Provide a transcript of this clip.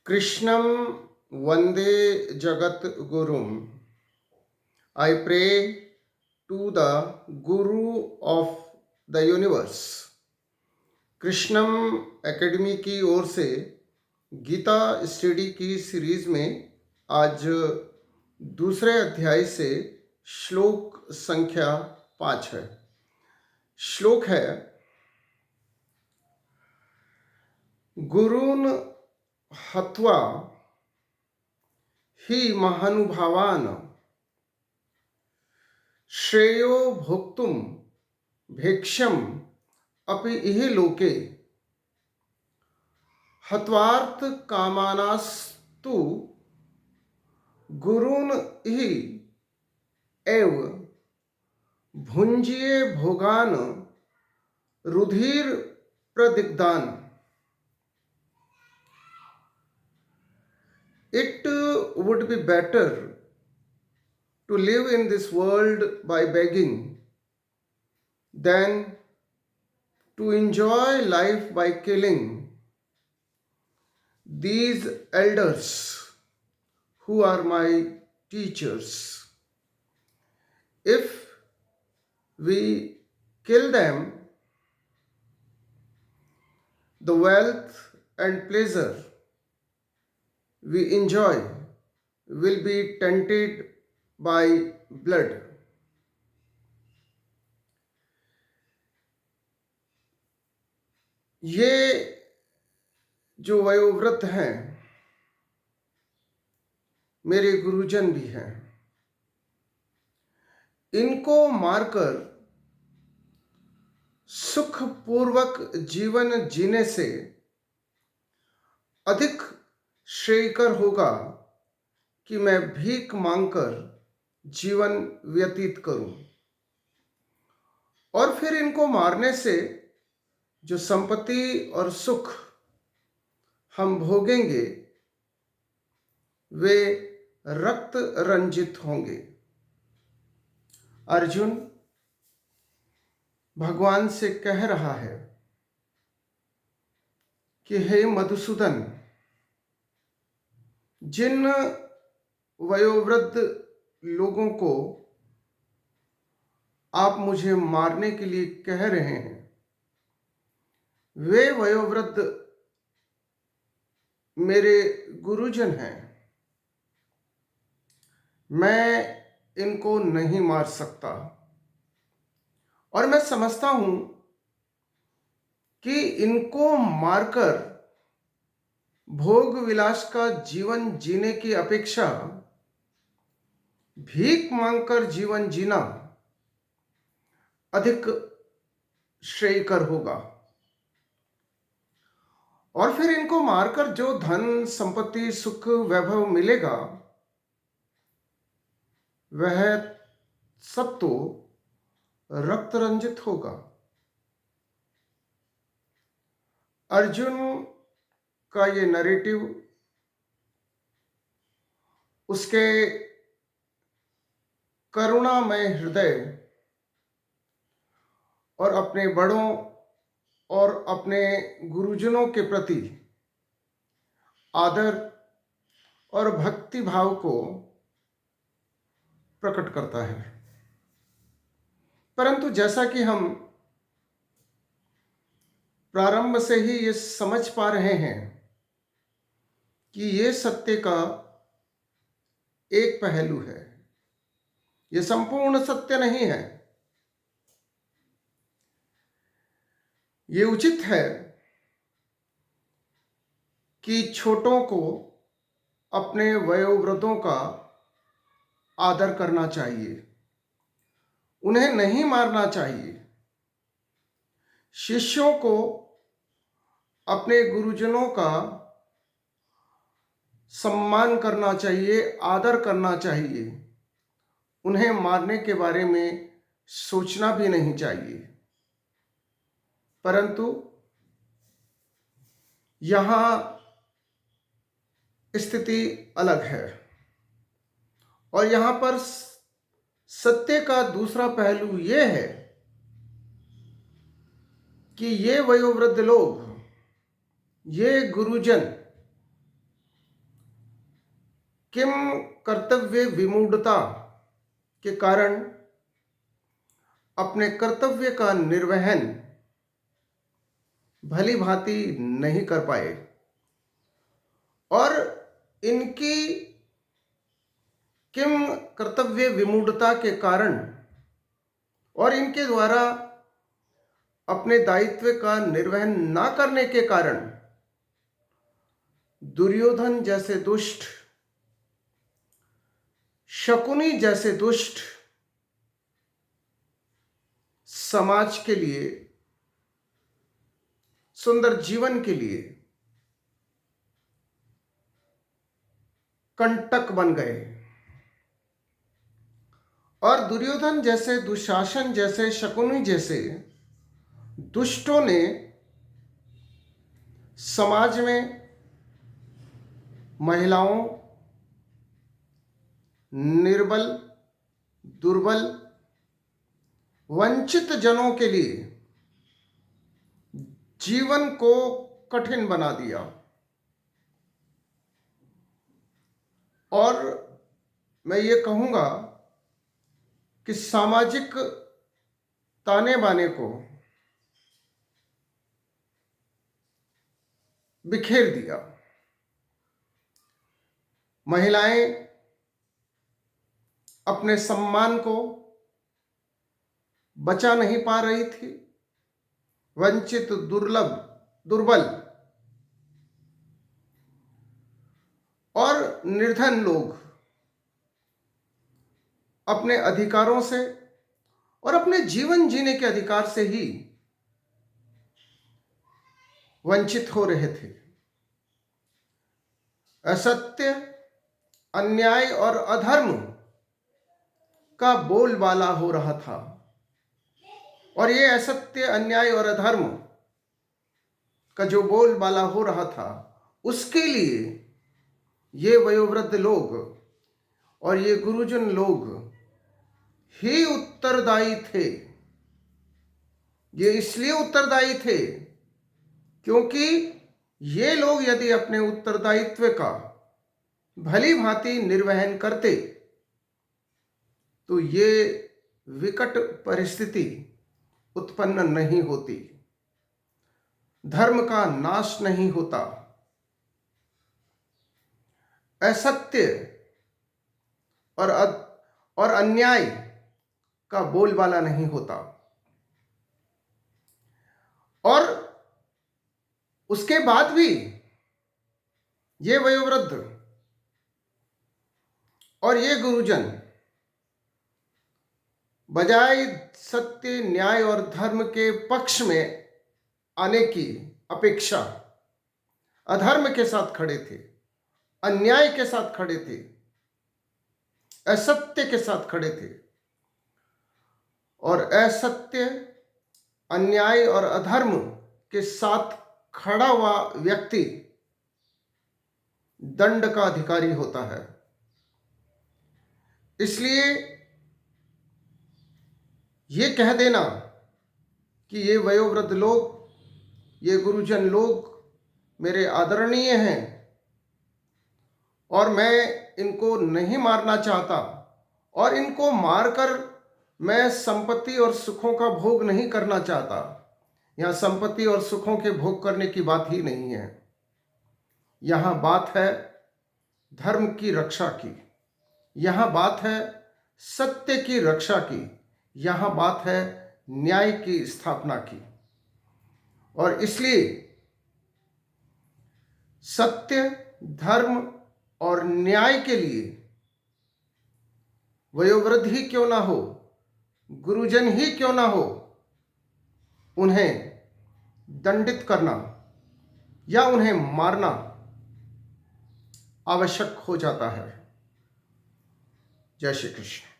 कृष्णं वन्दे जगद्गुरुम्। I pray to the Guru of the Universe। Krishnam academy की ओर से गीता स्टडी की सीरीज में आज दूसरे अध्याय से श्लोक संख्या 5 है। श्लोक है, गुरून् हत्वा हि महानुभावान् श्रेयो भोक्तुम भिक्षम अपि इह लोके हत्वार्थ कामानास्तु गुरून् हि एव भुंजिये भोगान रुधिर प्रदिग्धान। It would be better to live in this world by begging than to enjoy life by killing these elders who are my teachers. If we kill them, the wealth and pleasure we enjoy will be tainted by blood. ये जो वयोवृद्ध हैं मेरे गुरुजन भी हैं। इनको मारकर सुखपूर्वक जीवन जीने से अधिक श्रेयकर होगा कि मैं भीख मांगकर जीवन व्यतीत करूं, और फिर इनको मारने से जो संपत्ति और सुख हम भोगेंगे वे रक्त रंजित होंगे। अर्जुन भगवान से कह रहा है कि हे मधुसूदन, जिन वयोवृद्ध लोगों को आप मुझे मारने के लिए कह रहे हैं, वे वयोवृद्ध मेरे गुरुजन हैं। मैं इनको नहीं मार सकता, और मैं समझता हूं कि इनको मारकर भोग विलास का जीवन जीने की अपेक्षा भीख मांगकर जीवन जीना अधिक श्रेयकर होगा। और फिर इनको मारकर जो धन संपत्ति सुख वैभव मिलेगा वह सब तो रक्त रंजित होगा। अर्जुन का ये नैरेटिव उसके करुणामय हृदय और अपने बड़ों और अपने गुरुजनों के प्रति आदर और भक्ति भाव को प्रकट करता है। परंतु जैसा कि हम प्रारंभ से ही ये समझ पा रहे हैं कि ये सत्य का एक पहलू है, ये संपूर्ण सत्य नहीं है। ये उचित है कि छोटों को अपने वयोवृद्धों का आदर करना चाहिए, उन्हें नहीं मारना चाहिए। शिष्यों को अपने गुरुजनों का सम्मान करना चाहिए, आदर करना चाहिए। उन्हें मारने के बारे में सोचना भी नहीं चाहिए। परंतु यहाँ स्थिति अलग है, और यहाँ पर सत्य का दूसरा पहलू ये है कि ये वयोवृद्ध लोग, ये गुरुजन किम कर्तव्य विमूढ़ता के कारण अपने कर्तव्य का निर्वहन भली भांति नहीं कर पाए और इनकी किम कर्तव्य विमूढ़ता के कारण और इनके द्वारा अपने दायित्व का निर्वहन ना करने के कारण दुर्योधन जैसे दुष्ट, शकुनी जैसे दुष्ट समाज के लिए, सुंदर जीवन के लिए कंटक बन गए और दुर्योधन जैसे, दुशासन जैसे, शकुनी जैसे दुष्टों ने समाज में महिलाओं, निर्बल, दुर्बल, वंचित जनों के लिए जीवन को कठिन बना दिया और मैं ये कहूँगा कि सामाजिक ताने बाने को बिखेर दिया। महिलाएं अपने सम्मान को बचा नहीं पा रही थी, वंचित, दुर्लभ, दुर्बल और निर्धन लोग अपने अधिकारों से और अपने जीवन जीने के अधिकार से ही वंचित हो रहे थे। असत्य, अन्याय और अधर्म का बोलबाला हो रहा था और ये असत्य, अन्याय और अधर्म का जो बोलबाला हो रहा था उसके लिए ये वयोवृद्ध लोग और ये गुरुजन लोग ही उत्तरदायी थे। ये इसलिए उत्तरदायी थे क्योंकि ये लोग यदि अपने उत्तरदायित्व का भली भांति निर्वहन करते तो ये विकट परिस्थिति उत्पन्न नहीं होती, धर्म का नाश नहीं होता, असत्य और अन्याय का बोलबाला नहीं होता और उसके बाद भी ये वयोवृद्ध और ये गुरुजन बजाय सत्य, न्याय और धर्म के पक्ष में आने की अपेक्षा अधर्म के साथ खड़े थे, अन्याय के साथ खड़े थे, असत्य के साथ खड़े थे और असत्य, अन्याय और अधर्म के साथ खड़ा हुआ व्यक्ति दंड का अधिकारी होता है। इसलिए ये कह देना कि ये वयोवृद्ध लोग, ये गुरुजन लोग मेरे आदरणीय हैं और मैं इनको नहीं मारना चाहता और इनको मारकर मैं संपत्ति और सुखों का भोग नहीं करना चाहता। यहाँ संपत्ति और सुखों के भोग करने की बात ही नहीं है, यहाँ बात है धर्म की रक्षा की, यहाँ बात है सत्य की रक्षा की, यहाँ बात है न्याय की स्थापना की। और इसलिए सत्य, धर्म और न्याय के लिए वयोवृद्ध ही क्यों ना हो, गुरुजन ही क्यों ना हो, उन्हें दंडित करना या उन्हें मारना आवश्यक हो जाता है। जय श्री कृष्ण।